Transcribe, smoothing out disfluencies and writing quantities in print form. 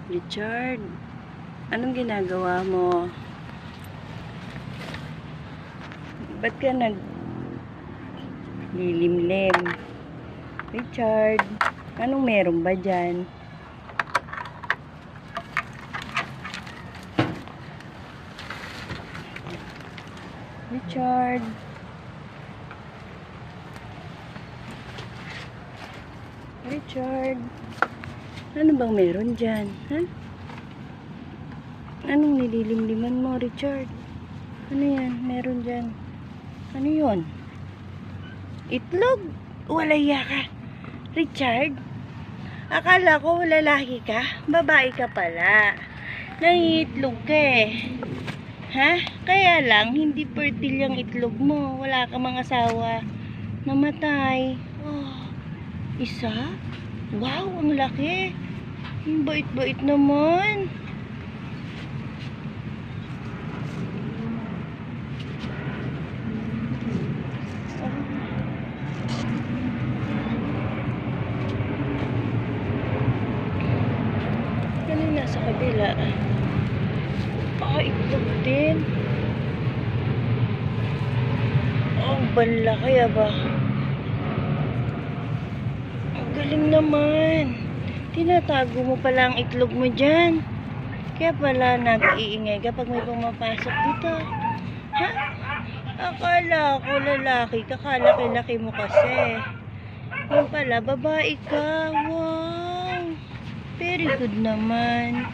Richard, anong ginagawa mo? Ba't ka naglilimlim? Richard, anong meron ba dyan? Richard, Richard, ano bang meron dyan? Ha? Anong nililimliman mo, Richard? Ano yan? Meron dyan. Ano yun? Itlog? Walaya ka. Richard? Akala ko lalaki ka. Babae ka pala. Nangiitlog ka eh. Ha? Kaya lang, hindi fertile yung itlog mo. Wala ka mga asawa. Namatay. Oh, isa? Wow, ang laki. Ang bait-bait naman. Ano yung nasa kabila? Itlog din. Ang bala kaya ba? Ang galing naman. Tinatago mo pala ang itlog mo dyan. Kaya pala nag-iingay kapag may pumapasok dito. Ha? Akala ko lalaki. Kakalaki-laki mo kasi. Yan pala, babae ka. Wow. Very good naman.